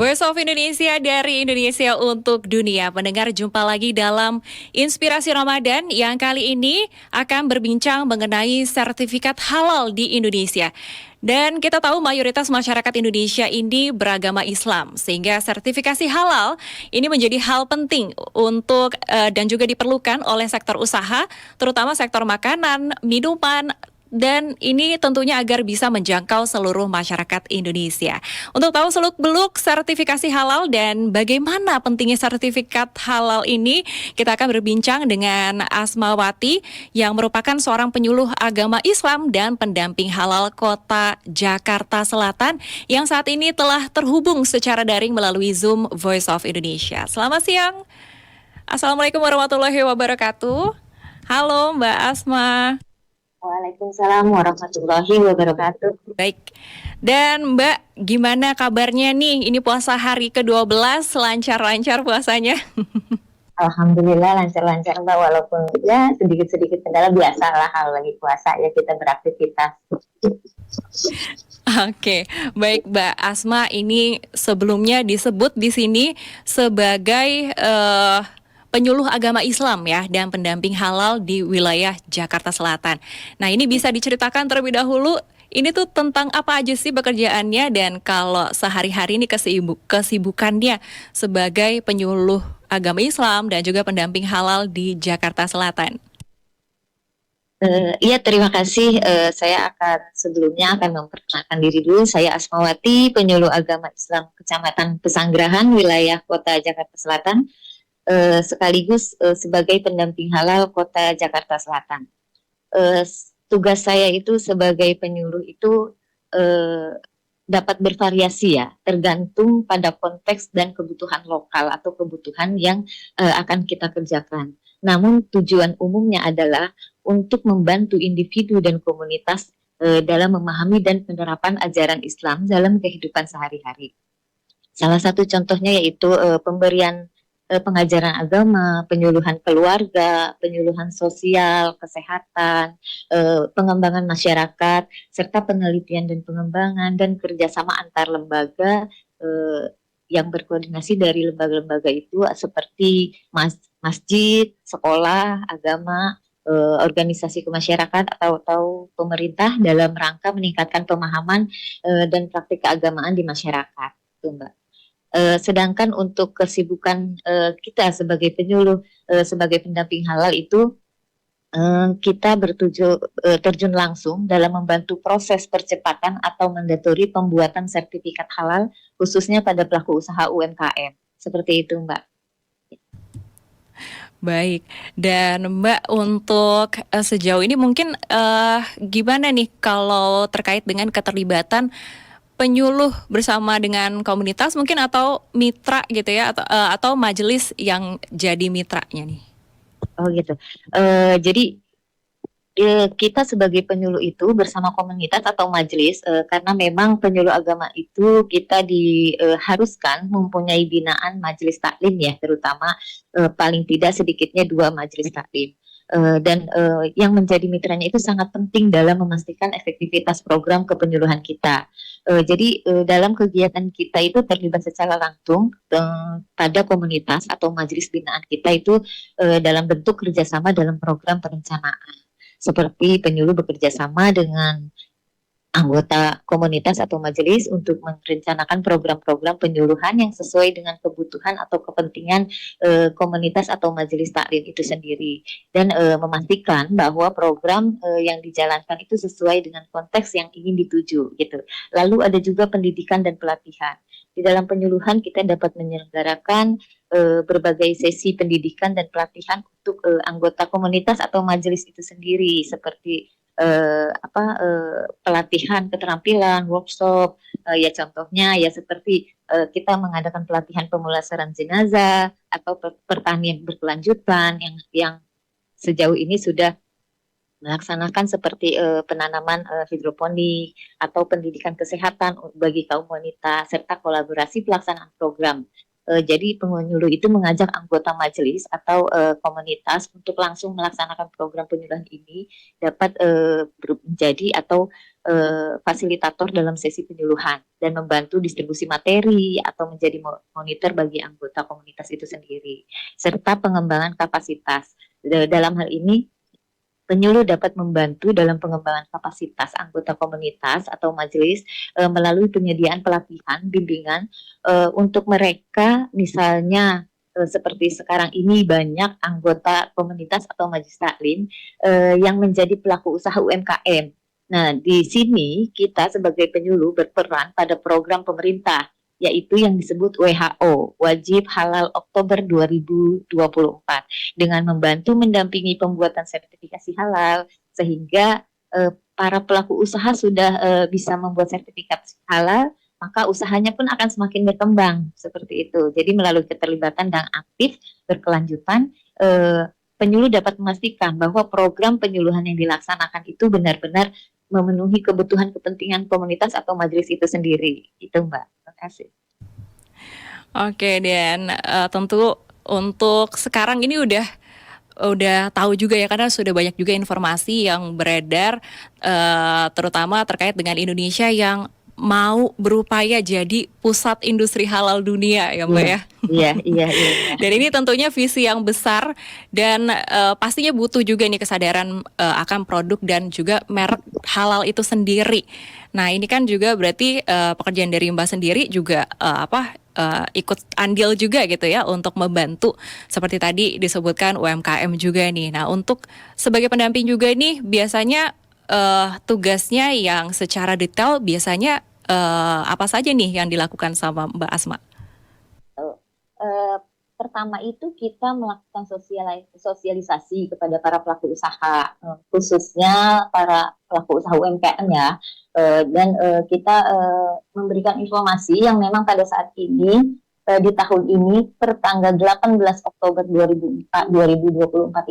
Voice of Indonesia dari Indonesia untuk dunia. Pendengar, jumpa lagi dalam Inspirasi Ramadan yang kali ini akan berbincang mengenai sertifikat halal di Indonesia. Dan kita tahu mayoritas masyarakat Indonesia ini beragama Islam, sehingga sertifikasi halal ini menjadi hal penting untuk dan juga diperlukan oleh sektor usaha, terutama sektor makanan, minuman, dan ini tentunya agar bisa menjangkau seluruh masyarakat Indonesia. Untuk tahu seluk-beluk sertifikasi halal dan bagaimana pentingnya sertifikat halal ini, kita akan berbincang dengan Asmawati yang merupakan seorang penyuluh agama Islam dan pendamping halal Kota Jakarta Selatan yang saat ini telah terhubung secara daring melalui Zoom Voice of Indonesia. Selamat siang. Assalamualaikum warahmatullahi wabarakatuh. Halo Mbak Asma. Waalaikumsalam warahmatullahi wabarakatuh. Baik. Dan Mbak, gimana kabarnya nih? Ini puasa hari ke-12, lancar-lancar puasanya? Alhamdulillah lancar-lancar Mbak, walaupun ya sedikit-sedikit kendala, biasalah hal lagi puasa ya kita beraktivitas. Oke, baik Mbak Asma, ini sebelumnya disebut di sini sebagai penyuluh agama Islam ya dan pendamping halal di wilayah Jakarta Selatan. Nah, ini bisa diceritakan terlebih dahulu ini tuh tentang apa aja sih pekerjaannya dan kalau sehari-hari ini kesibukannya sebagai penyuluh agama Islam dan juga pendamping halal di Jakarta Selatan. Iya, terima kasih. Saya akan sebelumnya akan memperkenalkan diri dulu. Saya Asmawati, penyuluh agama Islam Kecamatan Pesanggerahan, wilayah Kota Jakarta Selatan, sekaligus sebagai pendamping halal Kota Jakarta Selatan. Tugas saya itu sebagai penyuluh itu dapat bervariasi ya, tergantung pada konteks dan kebutuhan lokal atau kebutuhan yang akan kita kerjakan. Namun tujuan umumnya adalah untuk membantu individu dan komunitas dalam memahami dan penerapan ajaran Islam dalam kehidupan sehari-hari. Salah satu contohnya yaitu pemberian pengajaran agama, penyuluhan keluarga, penyuluhan sosial, kesehatan, pengembangan masyarakat, serta penelitian dan pengembangan dan kerjasama antar lembaga yang berkoordinasi dari lembaga-lembaga itu seperti masjid, sekolah, agama, organisasi kemasyarakatan atau pemerintah dalam rangka meningkatkan pemahaman dan praktik keagamaan di masyarakat, tuh Mbak. Sedangkan untuk kesibukan kita sebagai penyuluh, sebagai pendamping halal itu kita terjun langsung dalam membantu proses percepatan atau mandatori pembuatan sertifikat halal khususnya pada pelaku usaha UMKM. Seperti itu Mbak. Baik, dan Mbak untuk sejauh ini mungkin gimana nih kalau terkait dengan keterlibatan penyuluh bersama dengan komunitas mungkin atau mitra gitu ya atau majelis yang jadi mitranya nih. Oh gitu. Jadi kita sebagai penyuluh itu bersama komunitas atau majelis karena memang penyuluh agama itu kita diharuskan mempunyai binaan majelis taklim ya, terutama paling tidak sedikitnya 2 majelis taklim. Dan yang menjadi mitranya itu sangat penting dalam memastikan efektivitas program kepenyuluhan kita. Jadi dalam kegiatan kita itu terlibat secara langsung pada komunitas atau majelis binaan kita itu dalam bentuk kerjasama dalam program perencanaan. Seperti penyuluh bekerja sama dengan anggota komunitas atau majelis untuk merencanakan program-program penyuluhan yang sesuai dengan kebutuhan atau kepentingan komunitas atau majelis taklim itu sendiri dan memastikan bahwa program yang dijalankan itu sesuai dengan konteks yang ingin dituju gitu. Lalu ada juga pendidikan dan pelatihan. Di dalam penyuluhan kita dapat menyelenggarakan berbagai sesi pendidikan dan pelatihan untuk anggota komunitas atau majelis itu sendiri seperti pelatihan keterampilan, workshop, ya contohnya ya seperti kita mengadakan pelatihan pemulasaran jenazah atau pertanian berkelanjutan yang sejauh ini sudah melaksanakan seperti penanaman hidroponik atau pendidikan kesehatan bagi kaum wanita serta kolaborasi pelaksanaan program Jadi penyuluh itu mengajak anggota majelis atau komunitas untuk langsung melaksanakan program penyuluhan ini dapat menjadi atau fasilitator dalam sesi penyuluhan dan membantu distribusi materi atau menjadi monitor bagi anggota komunitas itu sendiri serta pengembangan kapasitas. Dalam hal ini penyuluh dapat membantu dalam pengembangan kapasitas anggota komunitas atau majelis melalui penyediaan pelatihan, bimbingan untuk mereka misalnya seperti sekarang ini banyak anggota komunitas atau majelis taklim yang menjadi pelaku usaha UMKM. Nah, di sini kita sebagai penyuluh berperan pada program pemerintah yaitu yang disebut WHO, Wajib Halal Oktober 2024 dengan membantu mendampingi pembuatan sertifikasi halal sehingga para pelaku usaha sudah bisa membuat sertifikat halal, maka usahanya pun akan semakin berkembang seperti itu. Jadi melalui keterlibatan dan aktif berkelanjutan, penyuluh dapat memastikan bahwa program penyuluhan yang dilaksanakan itu benar-benar memenuhi kebutuhan kepentingan komunitas atau majelis itu sendiri. Itu Mbak. Terima kasih. Oke, dan tentu untuk sekarang ini udah tahu juga ya karena sudah banyak juga informasi yang beredar terutama terkait dengan Indonesia yang mau berupaya jadi pusat industri halal dunia ya Mbak ya. Iya. Dan ini tentunya visi yang besar dan pastinya butuh juga nih kesadaran akan produk dan juga merek halal itu sendiri. Nah ini kan juga berarti pekerjaan dari Mbak sendiri juga ikut andil juga gitu ya untuk membantu seperti tadi disebutkan UMKM juga nih. Nah untuk sebagai pendamping juga nih biasanya tugasnya yang secara detail biasanya apa saja nih yang dilakukan sama Mbak Asma? Pertama itu kita melakukan sosialisasi kepada para pelaku usaha, khususnya para pelaku usaha UMKM ya, dan kita memberikan informasi yang memang pada saat ini di tahun ini per tanggal 18 Oktober 2024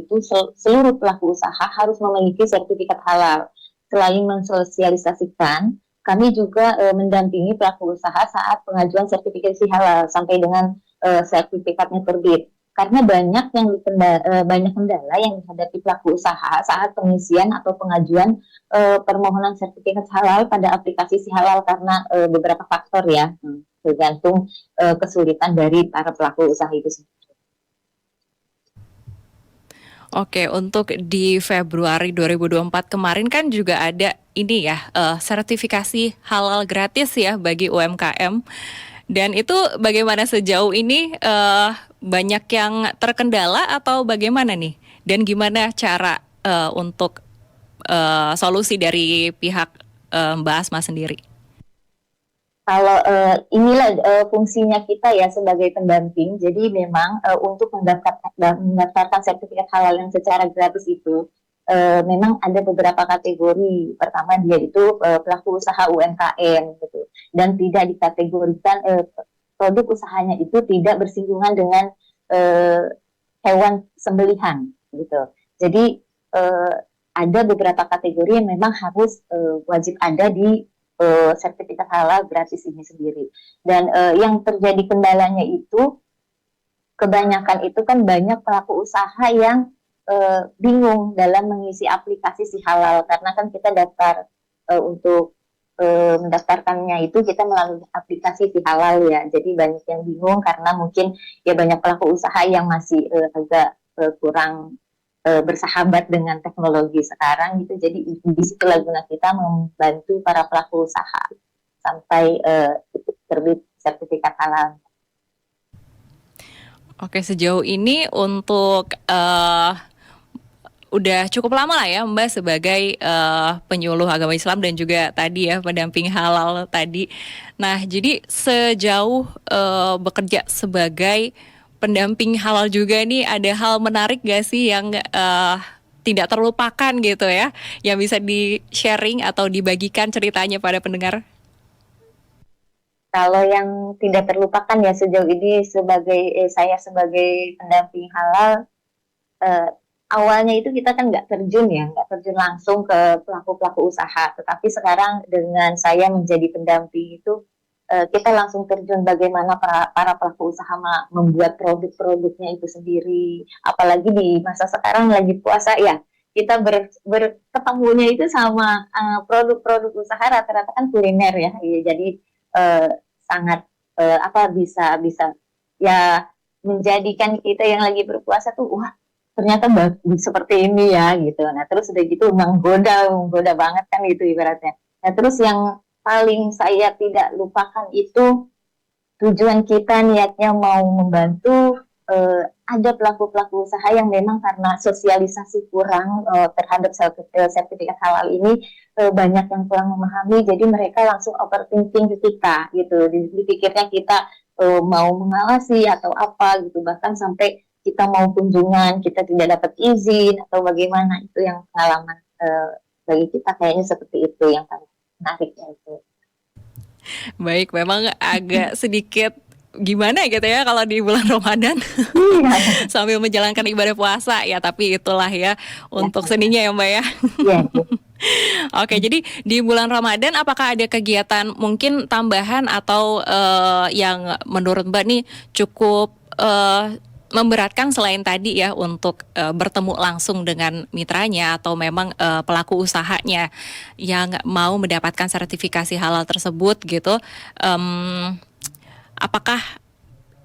itu seluruh pelaku usaha harus memiliki sertifikat halal. Selain mensosialisasikan, kami juga mendampingi pelaku usaha saat pengajuan sertifikasi halal sampai dengan sertifikatnya terbit. Karena banyak banyak kendala yang dihadapi pelaku usaha saat pengisian atau pengajuan permohonan sertifikat halal pada aplikasi si halal karena beberapa faktor ya, tergantung kesulitan dari para pelaku usaha itu sendiri. Oke, untuk di Februari 2024 kemarin kan juga ada ini ya, sertifikasi halal gratis ya bagi UMKM. Dan itu bagaimana sejauh ini banyak yang terkendala atau bagaimana nih? Dan gimana cara untuk solusi dari pihak Mbak Asma sendiri? Kalau inilah fungsinya kita ya sebagai pendamping. Jadi memang untuk mendaftarkan sertifikat halal yang secara gratis itu memang ada beberapa kategori. Pertama dia itu pelaku usaha UMKM gitu, dan tidak dikategorikan produk usahanya itu tidak bersinggungan dengan hewan sembelihan gitu. Jadi ada beberapa kategori yang memang harus wajib ada di sertifikat halal gratis ini sendiri. Dan yang terjadi kendalanya itu kebanyakan itu kan banyak pelaku usaha yang bingung dalam mengisi aplikasi si halal karena kan kita daftar untuk mendaftarkannya itu kita melalui aplikasi si halal ya. Jadi banyak yang bingung karena mungkin ya banyak pelaku usaha yang masih agak kurang bersahabat dengan teknologi sekarang gitu. Jadi di situlah guna kita membantu para pelaku usaha sampai terbit sertifikat halal. Oke, sejauh ini untuk udah cukup lama lah ya Mbak sebagai penyuluh agama Islam dan juga tadi ya pendamping halal tadi. Nah, jadi sejauh bekerja sebagai pendamping halal juga nih ada hal menarik gak sih yang tidak terlupakan gitu ya, yang bisa di-sharing atau dibagikan ceritanya pada pendengar? Kalau yang tidak terlupakan ya sejauh ini saya sebagai pendamping halal, awalnya itu kita kan nggak terjun langsung ke pelaku-pelaku usaha. Tetapi sekarang dengan saya menjadi pendamping itu kita langsung terjun bagaimana para pelaku usaha membuat produk-produknya itu sendiri. Apalagi di masa sekarang lagi puasa ya, kita berketemunya itu sama produk-produk usaha rata-rata kan kuliner ya. Jadi sangat bisa bisa ya menjadikan kita yang lagi berpuasa tuh wah ternyata seperti ini ya gitu. Nah terus udah gitu menggoda banget kan gitu ibaratnya. Nah terus yang paling saya tidak lupakan itu tujuan kita niatnya mau membantu ada pelaku-pelaku usaha yang memang karena sosialisasi kurang terhadap sertifikat halal ini banyak yang kurang memahami, jadi mereka langsung overthinking ke kita gitu, dipikirnya kita mau mengawasi atau apa gitu, bahkan sampai kita mau kunjungan kita tidak dapat izin atau bagaimana, itu yang pengalaman bagi kita kayaknya seperti itu yang paling menariknya itu. Baik, memang agak sedikit gimana gitu ya kalau di bulan Ramadan sambil menjalankan ibadah puasa ya, tapi itulah ya untuk seninya ya Mbak ya. Iya. Oke, jadi di bulan Ramadan apakah ada kegiatan mungkin tambahan atau yang menurut Mbak nih cukup memberatkan selain tadi ya untuk bertemu langsung dengan mitranya atau memang pelaku usahanya yang mau mendapatkan sertifikasi halal tersebut gitu, apakah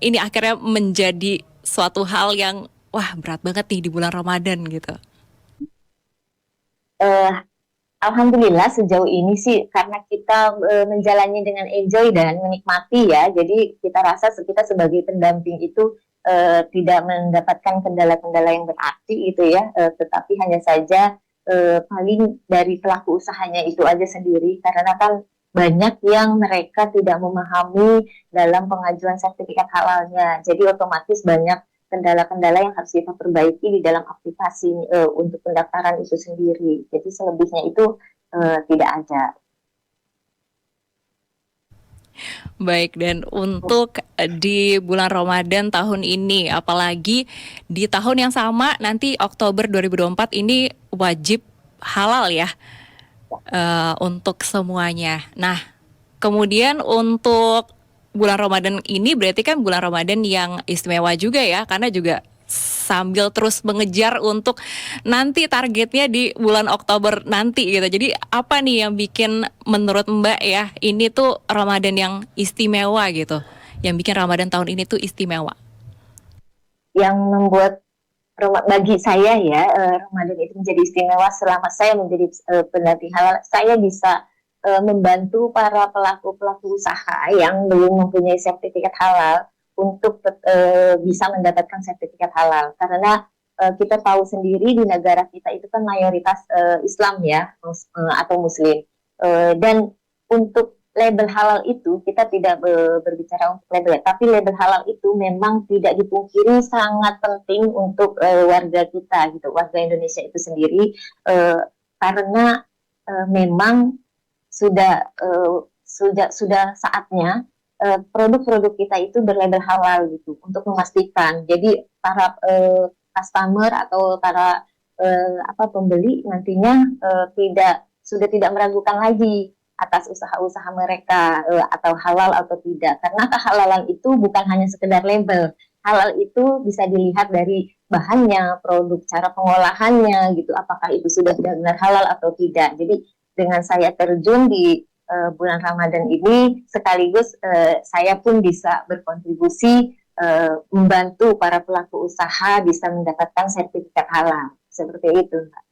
ini akhirnya menjadi suatu hal yang wah berat banget nih di bulan Ramadan gitu? Alhamdulillah sejauh ini sih karena kita menjalani dengan enjoy dan menikmati ya, jadi kita rasa kita sebagai pendamping itu tidak mendapatkan kendala-kendala yang berarti itu ya, tetapi hanya saja paling dari pelaku usahanya itu aja sendiri, karena kan banyak yang mereka tidak memahami dalam pengajuan sertifikat halalnya, jadi otomatis banyak kendala-kendala yang harus kita perbaiki di dalam aplikasi untuk pendaftaran itu sendiri. Jadi selebihnya itu tidak ada. Baik, dan untuk di bulan Ramadan tahun ini, apalagi di tahun yang sama nanti Oktober 2024 ini wajib halal ya untuk semuanya. Nah, kemudian untuk bulan Ramadan ini berarti kan bulan Ramadan yang istimewa juga ya, karena juga sambil terus mengejar untuk nanti targetnya di bulan Oktober nanti gitu. Jadi apa nih yang bikin menurut Mbak ya ini tuh Ramadan yang istimewa gitu, yang bikin Ramadan tahun ini tuh istimewa? Yang membuat bagi saya ya Ramadan itu menjadi istimewa selama saya menjadi pendamping halal, saya bisa membantu para pelaku usaha yang belum mempunyai sertifikat halal untuk bisa mendapatkan sertifikat halal, karena kita tahu sendiri di negara kita itu kan mayoritas Islam ya, atau Muslim, dan untuk label halal itu kita tidak berbicara untuk label, tapi label halal itu memang tidak dipungkiri sangat penting untuk warga kita gitu, warga Indonesia itu sendiri, karena memang sudah saatnya produk-produk kita itu berlabel halal gitu untuk memastikan. Jadi para customer atau para pembeli nantinya sudah tidak meragukan lagi atas usaha-usaha mereka atau halal atau tidak. Karena kehalalan itu bukan hanya sekedar label. Halal itu bisa dilihat dari bahannya, produk, cara pengolahannya gitu. Apakah itu sudah benar-benar halal atau tidak. Jadi dengan saya terjun di bulan Ramadan ini, sekaligus saya pun bisa berkontribusi membantu para pelaku usaha bisa mendapatkan sertifikat halal. Seperti itu, Mbak.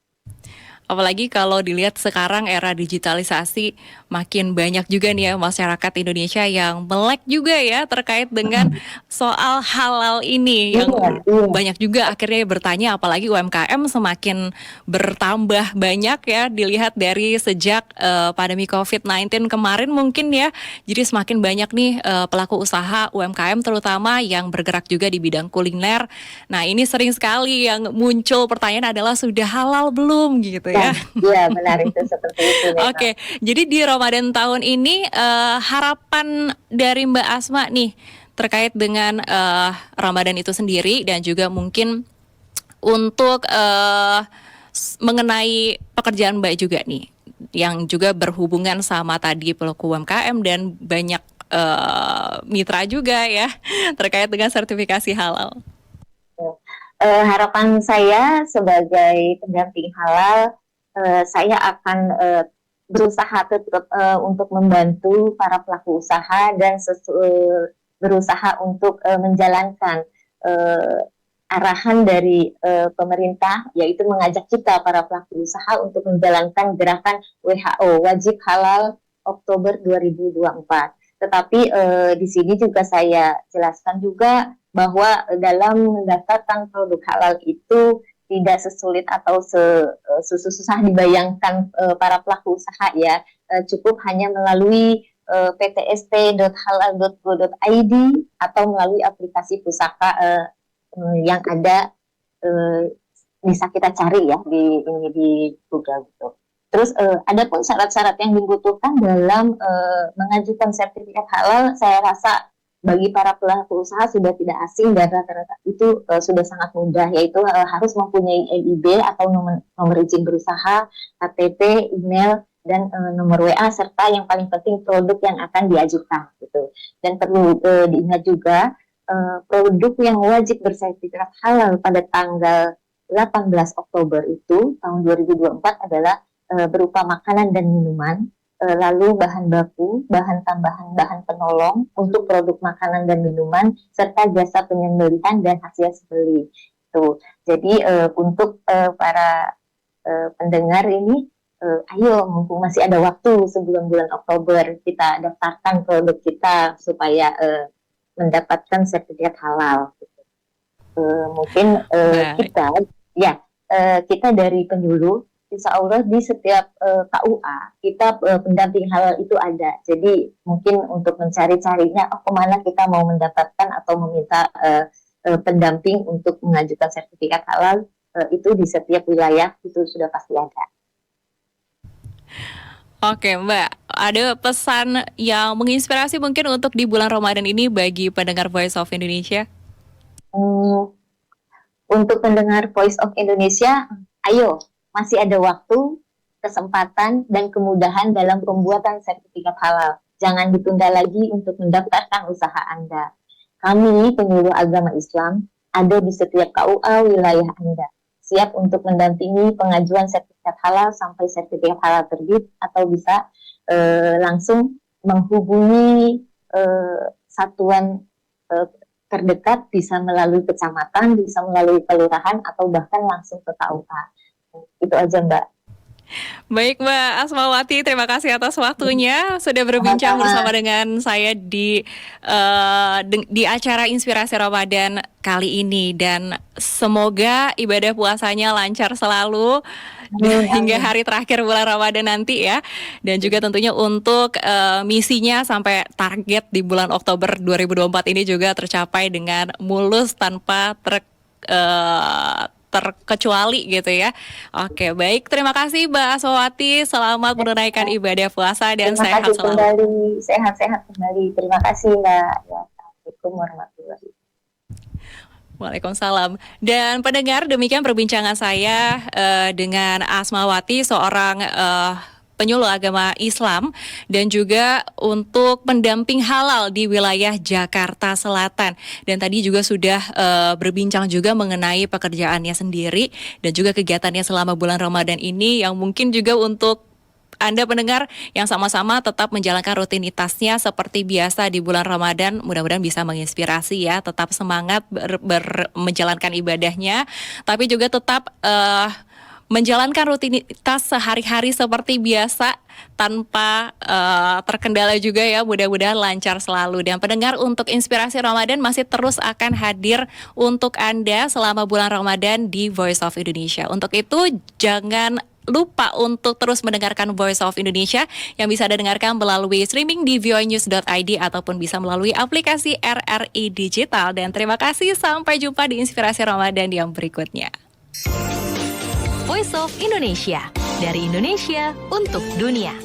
Apalagi kalau dilihat sekarang era digitalisasi, makin banyak juga nih ya masyarakat Indonesia yang melek juga ya terkait dengan soal halal ini, yang banyak juga akhirnya bertanya, apalagi UMKM semakin bertambah banyak ya dilihat dari sejak pandemi COVID-19 kemarin mungkin ya. Jadi semakin banyak nih pelaku usaha UMKM terutama yang bergerak juga di bidang kuliner. Nah, ini sering sekali yang muncul pertanyaan adalah sudah halal belum gitu ya. Iya, benar, itu seperti itu. Oke, jadi di Ramadan tahun ini harapan dari Mbak Asma nih terkait dengan Ramadan itu sendiri dan juga mungkin untuk mengenai pekerjaan Mbak juga nih yang juga berhubungan sama tadi pelaku UMKM dan banyak mitra juga ya terkait dengan sertifikasi halal. Harapan saya sebagai pendamping halal, saya akan berusaha tetap untuk membantu para pelaku usaha dan berusaha untuk menjalankan arahan dari pemerintah, yaitu mengajak kita para pelaku usaha untuk menjalankan gerakan WHO Wajib Halal Oktober 2024. Tetapi di sini juga saya jelaskan juga bahwa dalam mendaftarkan produk halal itu tidak sesulit atau susah dibayangkan para pelaku usaha ya. Cukup hanya melalui ptst.halal.go.id atau melalui aplikasi pusaka yang ada, bisa kita cari ya di Google gitu. Terus ada pun syarat-syarat yang dibutuhkan dalam mengajukan sertifikat halal, saya rasa bagi para pelaku usaha sudah tidak asing dan rata-rata itu sudah sangat mudah, yaitu harus mempunyai NIB atau nomor izin berusaha, KTP, email, dan nomor WA, serta yang paling penting produk yang akan diajukan gitu. Dan perlu diingat juga produk yang wajib bersertifikat halal pada tanggal 18 Oktober itu tahun 2024 adalah berupa makanan dan minuman, lalu bahan baku, bahan tambahan, bahan penolong untuk produk makanan dan minuman, serta jasa penyembelihan dan hasil sembelih. Tuh. Jadi untuk para pendengar ini, ayo mumpung masih ada waktu sebelum bulan Oktober, kita daftarkan produk kita supaya mendapatkan sertifikat halal. Mungkin kita dari penyuluh, insya Allah di setiap KUA kita pendamping halal itu ada. Jadi mungkin untuk mencari-carinya, kemana kita mau mendapatkan atau meminta pendamping untuk mengajukan sertifikat halal, itu di setiap wilayah itu sudah pasti ada. Oke Mbak, ada pesan yang menginspirasi mungkin untuk di bulan Ramadan ini bagi pendengar Voice of Indonesia? Untuk pendengar Voice of Indonesia, ayo, masih ada waktu, kesempatan, dan kemudahan dalam pembuatan sertifikat halal. Jangan ditunda lagi untuk mendaftarkan usaha Anda. Kami, penyuluh agama Islam, ada di setiap KUA wilayah Anda. Siap untuk mendampingi pengajuan sertifikat halal sampai sertifikat halal terbit, atau bisa langsung menghubungi satuan terdekat, bisa melalui kecamatan, bisa melalui kelurahan, atau bahkan langsung ke KUA. Itu aja Mbak. Baik Mbak Asmawati, terima kasih atas waktunya sudah berbincang bersama dengan saya di acara Inspirasi Ramadan kali ini, dan semoga ibadah puasanya lancar selalu hingga hari terakhir bulan Ramadan nanti ya, dan juga tentunya untuk misinya sampai target di bulan Oktober 2024 ini juga tercapai dengan mulus tanpa terkecuali gitu ya. Oke, baik. Terima kasih Mbak Asmawati. Selamat menunaikan ibadah puasa dan sehat selalu. Kembali, sehat-sehat kembali. Terima kasih Mbak. Assalamualaikum warahmatullahi wabarakatuh. Waalaikumsalam. Dan pendengar, demikian perbincangan saya dengan Asmawati, seorang penyuluh agama Islam dan juga untuk pendamping halal di wilayah Jakarta Selatan. Dan tadi juga sudah berbincang juga mengenai pekerjaannya sendiri dan juga kegiatannya selama bulan Ramadan ini, yang mungkin juga untuk Anda pendengar yang sama-sama tetap menjalankan rutinitasnya seperti biasa di bulan Ramadan, mudah-mudahan bisa menginspirasi ya, tetap semangat menjalankan ibadahnya, tapi juga tetap menjalankan rutinitas sehari-hari seperti biasa tanpa terkendala juga ya, mudah-mudahan lancar selalu. Dan pendengar, untuk Inspirasi Ramadan masih terus akan hadir untuk Anda selama bulan Ramadan di Voice of Indonesia. Untuk itu jangan lupa untuk terus mendengarkan Voice of Indonesia yang bisa Anda dengarkan melalui streaming di voanews.id ataupun bisa melalui aplikasi RRI Digital. Dan terima kasih, sampai jumpa di Inspirasi Ramadan yang berikutnya. Voice of Indonesia, dari Indonesia untuk dunia.